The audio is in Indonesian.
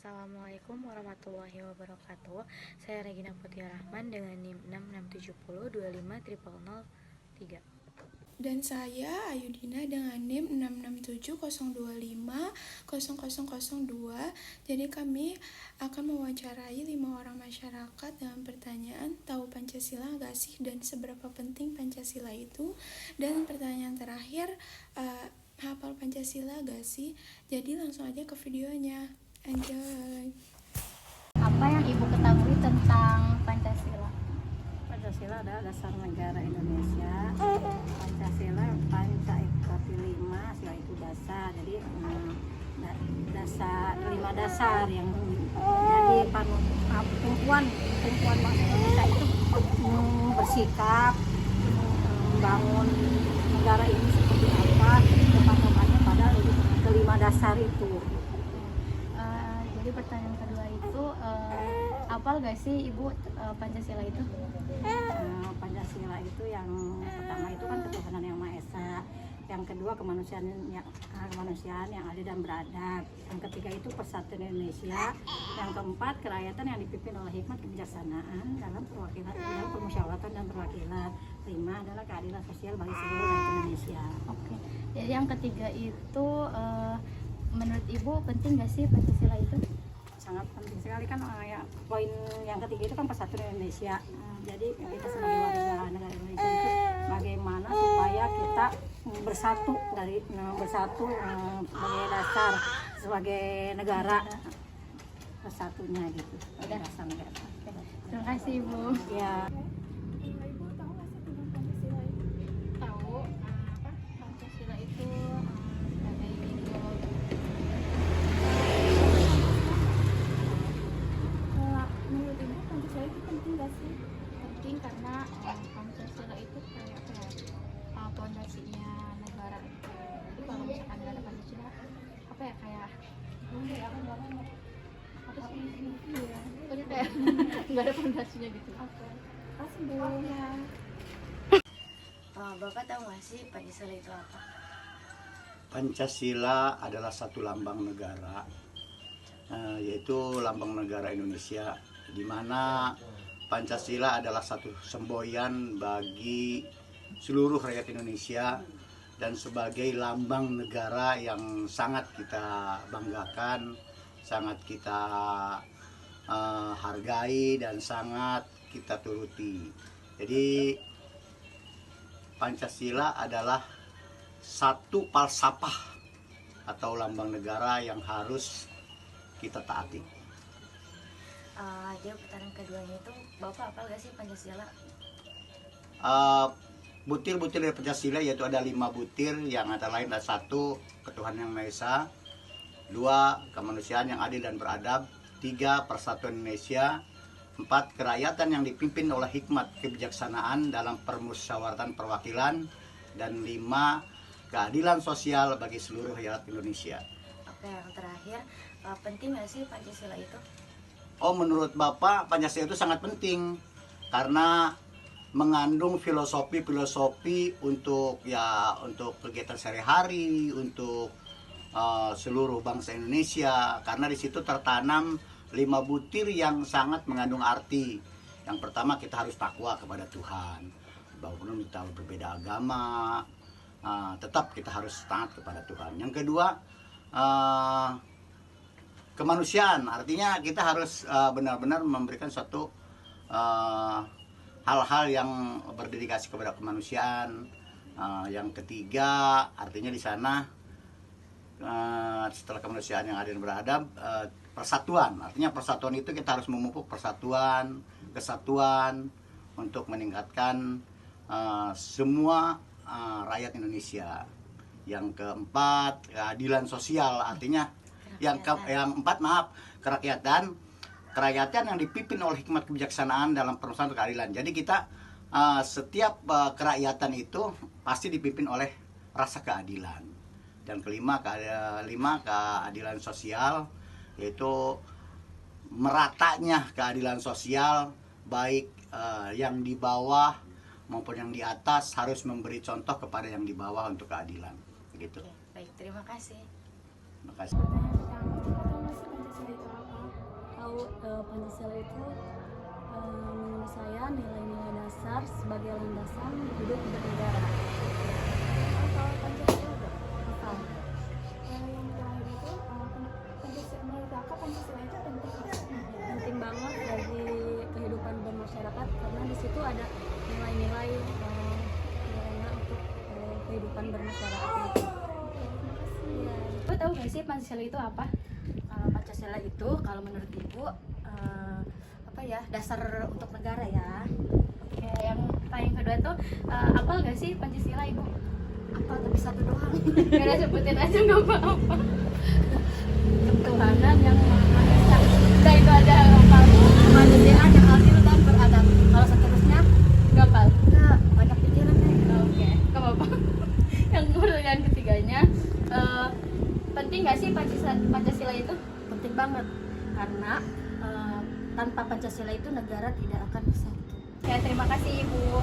Assalamualaikum warahmatullahi wabarakatuh. Saya Regina Putih Rahman dengan NIM 667025003. Dan saya Ayudina dengan NIM 66702500002. Jadi kami akan mewawancarai 5 orang masyarakat dengan pertanyaan, tahu Pancasila gak sih dan seberapa penting Pancasila itu? Dan pertanyaan terakhir, hafal Pancasila gak sih? Jadi langsung aja ke videonya. Enjoy. Apa yang Ibu ketahui tentang Pancasila? Pancasila adalah dasar negara Indonesia. Pancasila panca ikati lima, sila itu dasar. Jadi dasar 5 dasar yang jadi tumpuan bangsa Indonesia itu bersikap membangun negara ini seperti apa, patokannya pada kelima dasar itu. Jadi pertanyaan kedua itu hafal gak sih Ibu Pancasila itu? Pancasila itu yang pertama itu kan ketuhanan yang Maha Esa, yang kedua kemanusiaan yang adil dan beradab, yang ketiga itu persatuan Indonesia, yang keempat kerakyatan yang dipimpin oleh hikmat kebijaksanaan dalam perwakilan, dalam permusyawaratan dan perwakilan, lima adalah keadilan sosial bagi seluruh rakyat Indonesia. Oke. Jadi yang ketiga itu menurut Ibu penting gak sih Pancasila itu? Sangat penting sekali kan ya, poin yang ketiga itu kan persatuan Indonesia. Jadi kita sebagai warga negara Indonesia itu bagaimana supaya kita bersatu sebagai dasar sebagai negara bersatunya gitu. Sebagai dasar negara. Terima kasih Ibu. Ya. Ibu tahu gak sih tentang Pancasila itu? Tahu Pancasila itu sebagai simbol. Menurut Ibu Pancasila itu penting gak sih? Penting karena Pancasila itu kayak fondasinya negara. Jadi kalau misalkan nggak ada Pancasila, apa ya kayak apa sih? Iya. Pokoknya kayak nggak ada fondasinya gitu. Oke. Kasih bolehnya. Bapak tahu nggak sih Pancasila itu apa? Pancasila adalah satu lambang negara, yaitu lambang negara Indonesia, di mana Pancasila adalah satu semboyan bagi seluruh rakyat Indonesia dan sebagai lambang negara yang sangat kita banggakan, sangat kita hargai dan sangat kita turuti. Jadi Pancasila adalah satu falsafah atau lambang negara yang harus kita taati. Jadi pertanyaan keduanya itu, Bapak hafal gak sih Pancasila? Butir-butir dari Pancasila yaitu ada 5 butir, yang antara lain adalah 1. Ketuhanan yang Maha Esa, 2. Kemanusiaan yang adil dan beradab, 3. Persatuan Indonesia, 4. Kerakyatan yang dipimpin oleh hikmat kebijaksanaan dalam permusyawaratan perwakilan, dan 5. Keadilan sosial bagi seluruh rakyat Indonesia. Oke, yang terakhir, penting gak sih Pancasila itu? Menurut Bapak, Pancasila itu sangat penting karena mengandung filosofi untuk kegiatan sehari-hari, untuk seluruh bangsa Indonesia, karena di situ tertanam 5 butir yang sangat mengandung arti. Yang pertama, kita harus takwa kepada Tuhan, walaupun kita berbeda agama, tetap kita harus taat kepada Tuhan. Yang kedua, kemanusiaan, artinya kita harus benar-benar memberikan suatu hal-hal yang berdedikasi kepada kemanusiaan. Yang ketiga, artinya di sana setelah kemanusiaan yang adil dan beradab, persatuan. Artinya persatuan itu kita harus memupuk persatuan, kesatuan untuk meningkatkan semua rakyat Indonesia. Yang keempat, keadilan sosial, artinya yang empat, kerakyatan yang dipimpin oleh hikmat kebijaksanaan dalam permusyawaratan keadilan. Jadi kita setiap kerakyatan itu pasti dipimpin oleh rasa keadilan. Dan kelima, keadilan sosial, yaitu meratanya keadilan sosial, baik yang di bawah maupun yang di atas harus memberi contoh kepada yang di bawah untuk keadilan. Begitu. Oke, baik, terima kasih. Terima kasih. Pertanyaan pertama, tahu nggak sih Pancasila itu apa? landasan hidup bernegara. Kalau Pancasila tuh Apa? yang terakhir itu Pancasila, menurut kakak Pancasila itu penting nggak sih? Penting banget bagi kehidupan bermasyarakat karena di situ ada nilai-nilai nilainya untuk kehidupan bermasyarakat itu. Iya. Ibu tahu nggak sih Pancasila itu apa? Pancasila itu kalau menurut ibu apa ya, dasar untuk negara ya. Oke, yang paling kedua tuh apal nggak sih Pancasila ibu? Apa tapi satu doang. Gak ada, sebutin aja nggak apa-apa. Ketuhanan yang Maha Esa, Udah itu ada apal. kemanusiaan yang adil dan beradab. Kalau seterusnya Nggak apal. enggak banyak pikiran deh. Oke, nggak apa-apa. Yang pertanyaan ketiganya, penting nggak sih Pancasila itu? Penting banget karena tanpa Pancasila itu negara tidak akan bersatu. Ya, terima kasih Ibu.